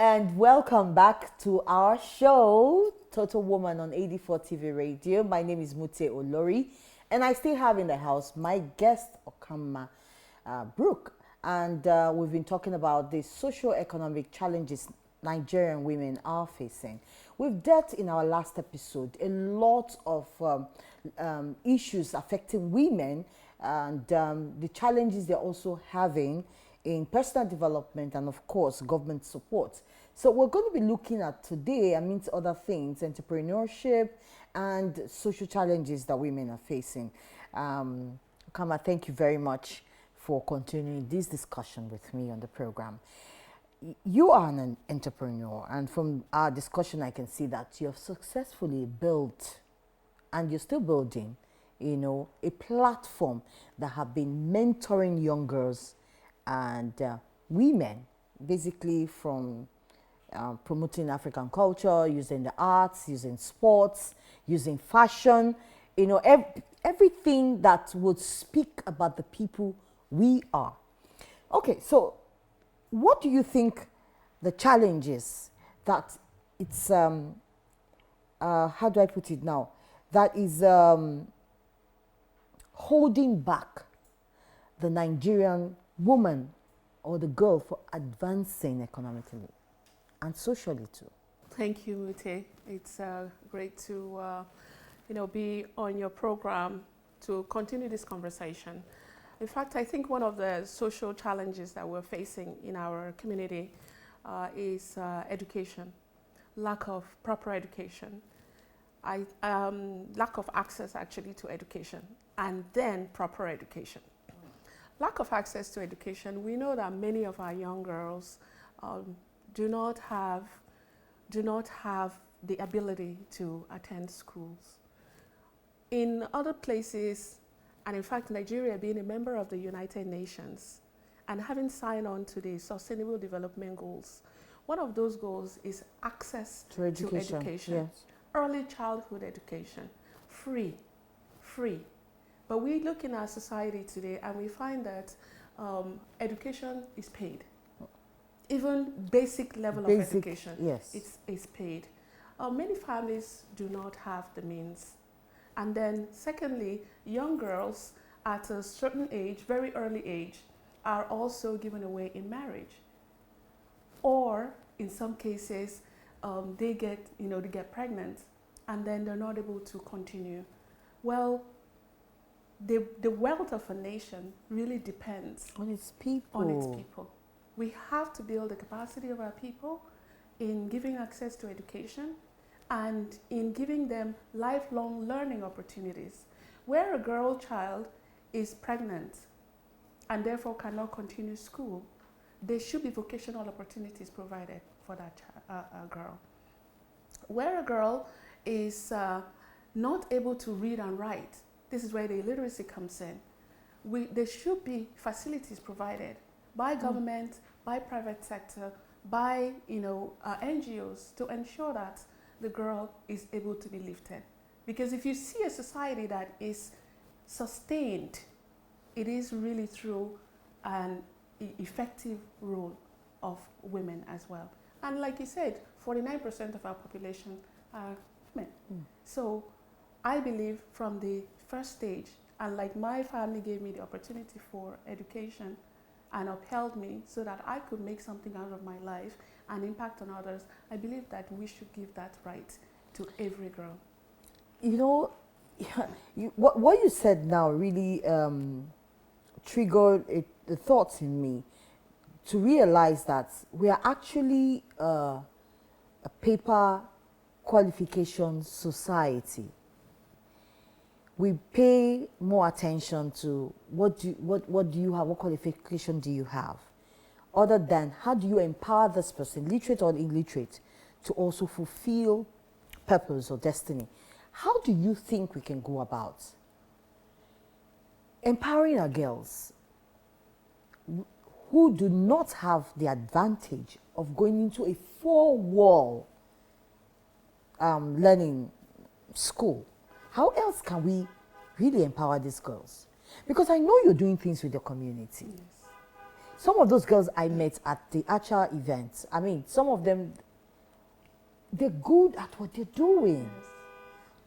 and welcome back to our show, Total Woman on 84 TV Radio. My name is Mute Olori, and I still have in the house my guest, Okama Brooke. And we've been talking about the socio-economic challenges Nigerian women are facing. We've dealt in our last episode a lot of issues affecting women and the challenges they're also having in personal development and, of course, government support. So we're going to be looking at today, amidst other things, entrepreneurship and social challenges that women are facing. Kama, thank you very much for continuing this discussion with me on the program. You are an entrepreneur, and from our discussion, I can see that you have successfully built, and you're still building, a platform that have been mentoring young girls and women, basically from promoting African culture, using the arts, using sports, using fashion, everything that would speak about the people we are. Okay, so what do you think the challenge is that it's, how do I put it now, that is holding back the Nigerian woman or the girl for advancing economically and socially too? Thank you, Mute. It's great to be on your program to continue this conversation. In fact, I think one of the social challenges that we're facing in our community is education, lack of proper education, lack of access actually to education, and then proper education. Lack of access to education, we know that many of our young girls do not have the ability to attend schools. In other places, and in fact Nigeria being a member of the United Nations and having signed on to the Sustainable Development Goals, one of those goals is access to education. Yes. Early childhood education, free. But we look in our society today and we find that education is paid. Even basic level of education is paid. Many families do not have the means. And then secondly, young girls at a certain age, very early age, are also given away in marriage. Or in some cases, they get pregnant and then they're not able to continue. Well, the wealth of a nation really depends on its people. We have to build the capacity of our people in giving access to education and in giving them lifelong learning opportunities. Where a girl child is pregnant and therefore cannot continue school, there should be vocational opportunities provided for that girl. Where a girl is not able to read and write, this is where the illiteracy comes in. There should be facilities provided by government, by private sector, by NGOs to ensure that the girl is able to be lifted. Because if you see a society that is sustained, it is really through an effective role of women as well. And like you said, 49% of our population are women. So I believe from the first stage, and like my family gave me the opportunity for education and upheld me so that I could make something out of my life and impact on others, I believe that we should give that right to every girl. What you said now really triggered the thoughts in me to realize that we are actually a paper qualification society. We pay more attention to what do you have, what qualification do you have, other than how do you empower this person, literate or illiterate, to also fulfill purpose or destiny. How do you think we can go about empowering our girls who do not have the advantage of going into a four-wall learning school? How else can we really empower these girls? Because I know you're doing things with your community. Yes. some of those girls I met at the actual events, I mean, some of them, they're good at what they're doing. Yes.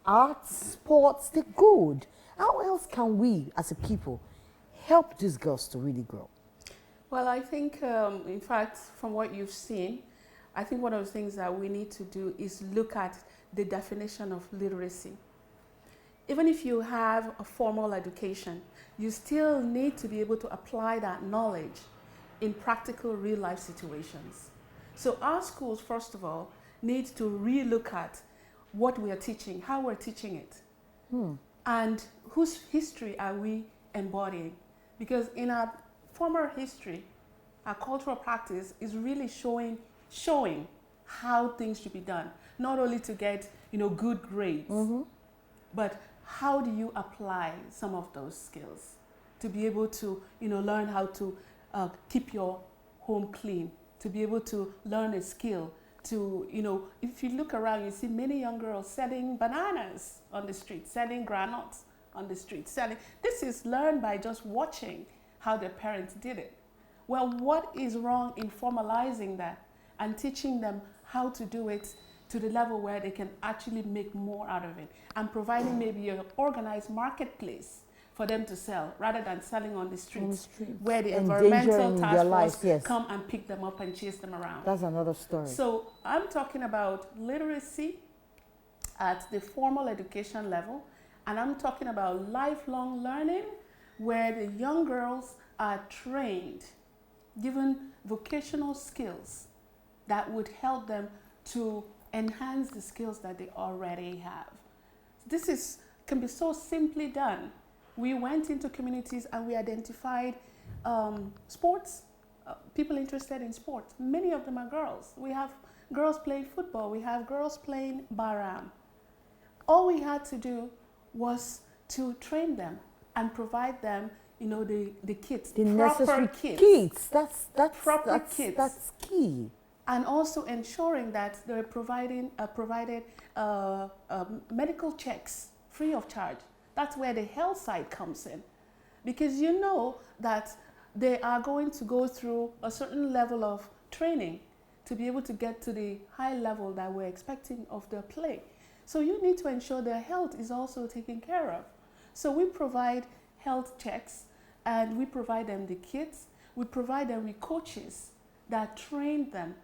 Arts, sports, they're good. How else can we, as a people, help these girls to really grow? Well, I think, in fact, from what you've seen, I think one of the things that we need to do is look at the definition of literacy. Even if you have a formal education, you still need to be able to apply that knowledge in practical real life situations. So our schools, first of all, need to relook at what we are teaching, how we're teaching it, and whose history are we embodying. Because in our former history, our cultural practice is really showing how things should be done, not only to get good grades, but how do you apply some of those skills to be able to learn how to keep your home clean, to be able to learn a skill, to if you look around, you see many young girls selling bananas on the street, selling granules on the street, selling. This is learned by just watching how their parents did it. Well, what is wrong in formalizing that and teaching them how to do it to the level where they can actually make more out of it, and providing maybe an organized marketplace for them to sell rather than selling on the streets, where the environmental task force come and pick them up and chase them around. That's another story. So I'm talking about literacy at the formal education level, and I'm talking about lifelong learning, where the young girls are trained, given vocational skills that would help them to enhance the skills that they already have. This can be so simply done. We went into communities and we identified sports, people interested in sports. Many of them are girls. We have girls playing football. We have girls playing baram. All we had to do was to train them and provide them, the kits, The proper necessary kits. That's Kits. That's key. And also ensuring that they're provided medical checks free of charge. That's where the health side comes in. Because you know that they are going to go through a certain level of training to be able to get to the high level that we're expecting of their play. So you need to ensure their health is also taken care of. So we provide health checks, and we provide them the kits. We provide them with coaches that train them.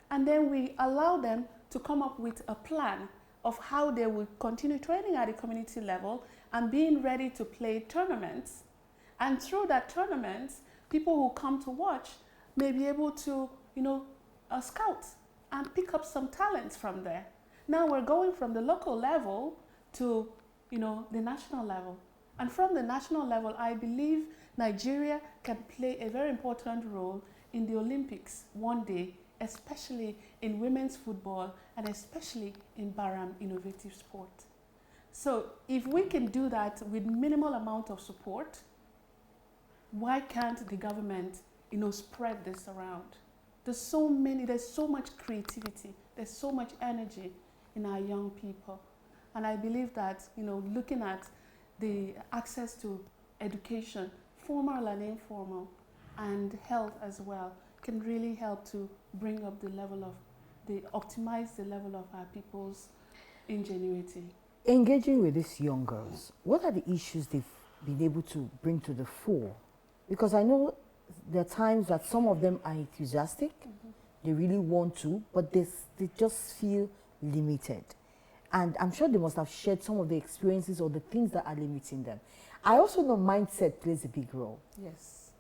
And then we allow them to come up with a plan of how they will continue training at the community level and being ready to play tournaments. And through that tournament, people who come to watch may be able to, scout and pick up some talents from there. Now we're going from the local level to, the national level. And from the national level, I believe Nigeria can play a very important role in the Olympics one day, especially in women's football and especially in Baram innovative sport. So if we can do that with minimal amount of support, why can't the government, spread this around? There's so much creativity, there's so much energy in our young people. And I believe that, looking at the access to education, formal and informal, and health as well, can really help to bring up optimize the level of our people's ingenuity. Engaging with these young girls, what are the issues they've been able to bring to the fore? Because I know there are times that some of them are enthusiastic, they really want to, but they just feel limited. And I'm sure they must have shared some of the experiences or the things that are limiting them. I also know mindset plays a big role. Yes.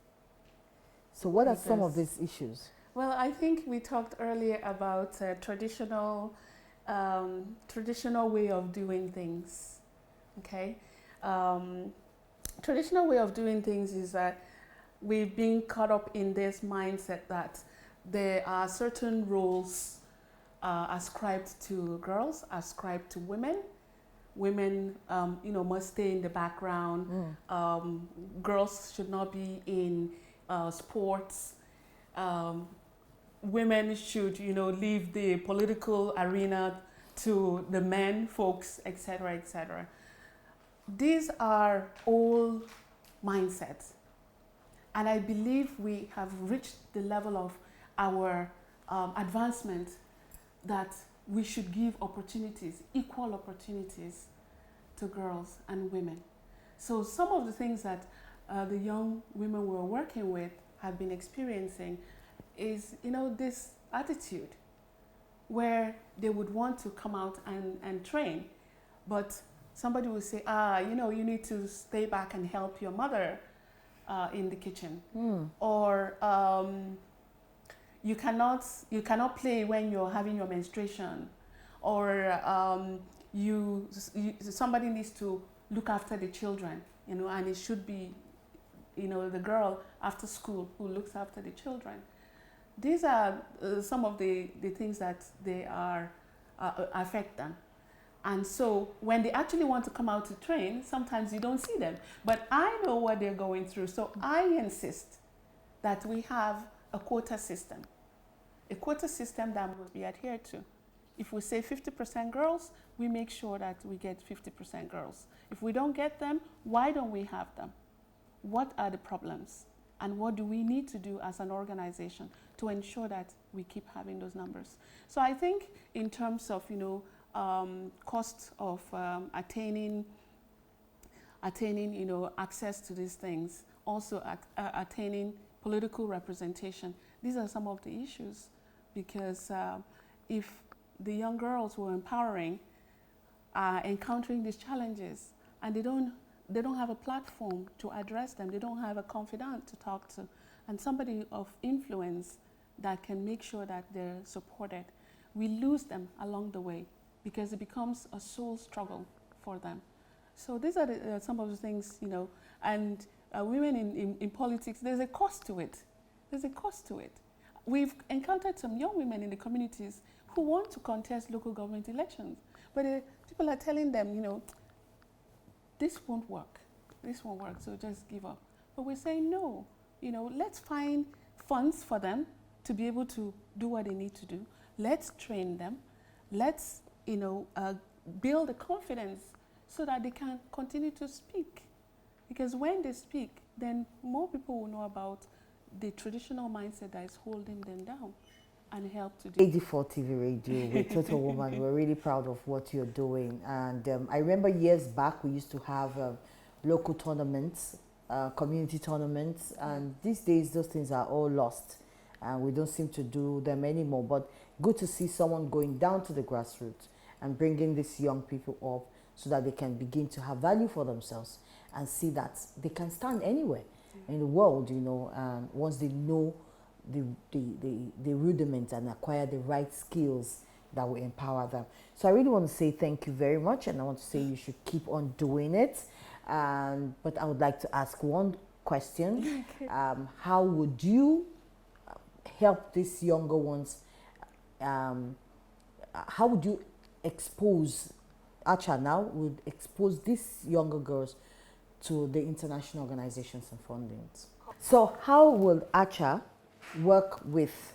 So what are some of these issues? Well, I think we talked earlier about traditional way of doing things. Okay, traditional way of doing things is that we've been caught up in this mindset that there are certain roles ascribed to girls, ascribed to women. Women, must stay in the background. Girls should not be in sports. Women should, leave the political arena to the men folks, etc., etc. These are all mindsets. And I believe we have reached the level of our advancement that we should give opportunities, equal opportunities to girls and women. So some of the things that the young women we're working with have been experiencing is, this attitude where they would want to come out and train, but somebody will say, you need to stay back and help your mother in the kitchen. Or you cannot play when you're having your menstruation, or somebody needs to look after the children, and it should be, the girl after school who looks after the children. These are some of the things that they are affect them. And so when they actually want to come out to train, sometimes you don't see them. But I know what they're going through. So I insist that we have a quota system that must be adhered to. If we say 50% girls, we make sure that we get 50% girls. If we don't get them, why don't we have them? What are the problems? And what do we need to do as an organization to ensure that we keep having those numbers? So I think in terms of, cost of attaining, access to these things, also attaining political representation. These are some of the issues, because if the young girls we're empowering are encountering these challenges and they don't have a platform to address them, they don't have a confidant to talk to, and somebody of influence that can make sure that they're supported, we lose them along the way, because it becomes a soul struggle for them. So these are some of the things, and women in politics, there's a cost to it. We've encountered some young women in the communities who want to contest local government elections, but people are telling them, this won't work, so just give up. But we say no, let's find funds for them to be able to do what they need to do. Let's train them. Let's build a confidence so that they can continue to speak. Because when they speak, then more people will know about the traditional mindset that is holding them down and help to do. AD4 TV Radio with Total Woman, we're really proud of what you're doing. And I remember years back, we used to have local tournaments, community tournaments, and these days those things are all lost. And we don't seem to do them anymore. But good to see someone going down to the grassroots and bringing these young people up so that they can begin to have value for themselves and see that they can stand anywhere in the world, once they know the rudiments and acquire the right skills that will empower them. So I really want to say thank you very much, and I want to say you should keep on doing it. But I would like to ask one question. Okay. How would you help these younger ones? How would you expose, Acha now would expose these younger girls to the international organizations and fundings? So how will Acha work with,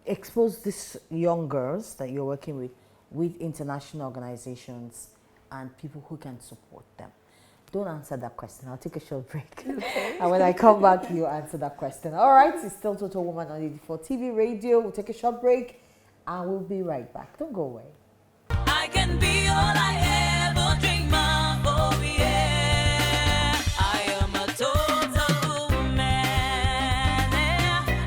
expose these young girls that you're working with international organizations and people who can support them? Don't answer that question. I'll take a short break. Okay. And when I come back, you answer that question. All right, it's still Total Woman on AD4 TV Radio. We'll take a short break and we'll be right back. Don't go away. I can be all I ever dream of, oh yeah. I am a total woman.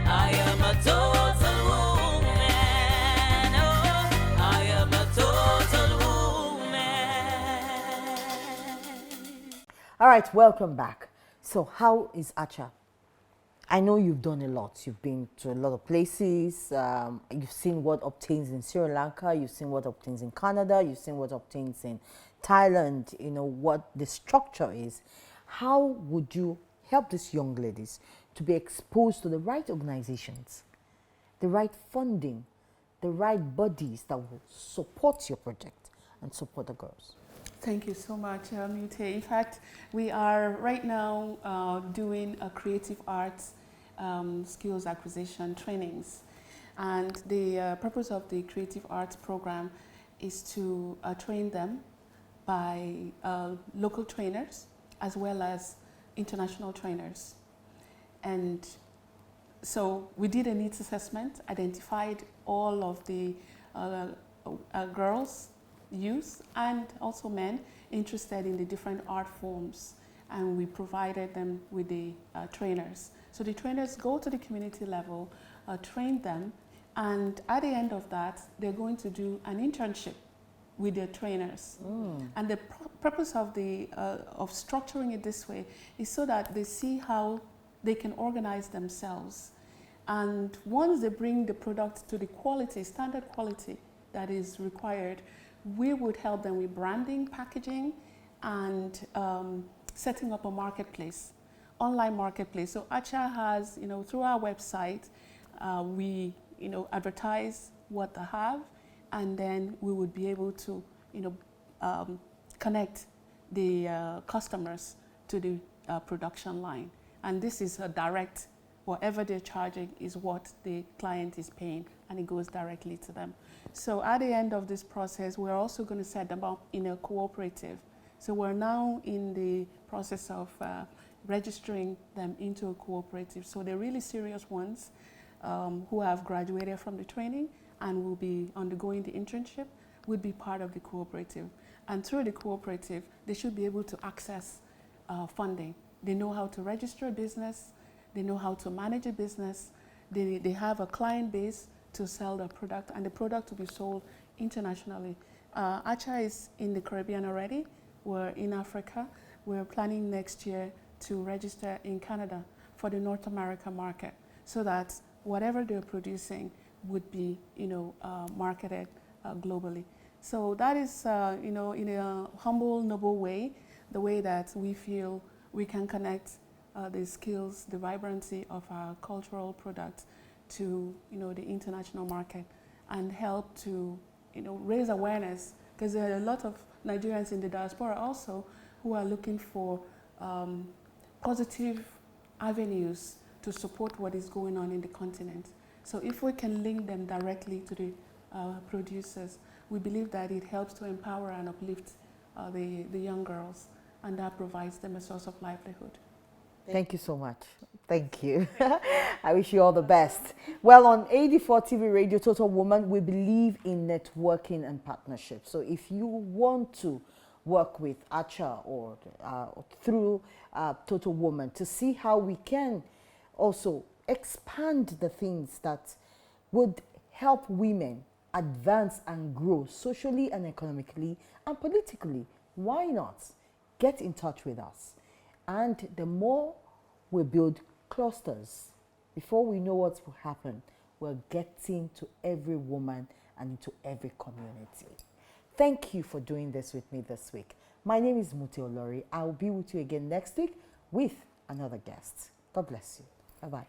I am a total woman. Oh, I am a total woman. All right, welcome back. So how is Acha? I know you've done a lot. You've been to a lot of places. You've seen what obtains in Sri Lanka. You've seen what obtains in Canada. You've seen what obtains in Thailand. You know what the structure is. How would you help these young ladies to be exposed to the right organizations, the right funding, the right bodies that will support your project and support the girls? Thank you so much, Mute. In fact, we are right now doing a creative arts skills acquisition trainings. And the purpose of the creative arts program is to train them by local trainers as well as international trainers. And so we did a needs assessment, identified all of the girls, youth, and also men interested in the different art forms, and we provided them with the trainers. So the trainers go to the community level, train them, and at the end of that, they're going to do an internship with their trainers. And the purpose of of structuring it this way is so that they see how they can organize themselves. And once they bring the product to the quality, standard quality that is required, we would help them with branding, packaging, and setting up a marketplace, online marketplace. So Acha has, through our website, we, advertise what they have, and then we would be able to, connect the customers to the production line. And this is a direct, whatever they're charging is what the client is paying, and it goes directly to them. So at the end of this process, we're also going to set them up in a cooperative. So we're now in the process of registering them into a cooperative. So the really serious ones who have graduated from the training and will be undergoing the internship would be part of the cooperative. And through the cooperative, they should be able to access funding. They know how to register a business, they know how to manage a business, they have a client base to sell their product, and the product to be sold internationally. Acha is in the Caribbean already, we're in Africa, we're planning next year to register in Canada for the North America market, so that whatever they're producing would be, marketed globally. So that is, in a humble, noble way, the way that we feel we can connect the skills, the vibrancy of our cultural products to, the international market, and help to, raise awareness, because there are a lot of Nigerians in the diaspora also who are looking for positive avenues to support what is going on in the continent. So if we can link them directly to the producers, we believe that it helps to empower and uplift the young girls, and that provides them a source of livelihood. Thank you so much. Thank you. I wish you all the best. Well, on 84 TV Radio Total Woman, we believe in networking and partnership. So if you want to work with Acha or through Total Woman to see how we can also expand the things that would help women advance and grow socially and economically and politically, why not get in touch with us? And the more we build clusters, before we know what will happen, we're getting to every woman and into every community. Thank you for doing this with me this week. My name is Mute Olori. I will be with you again next week with another guest. God bless you. Bye-bye.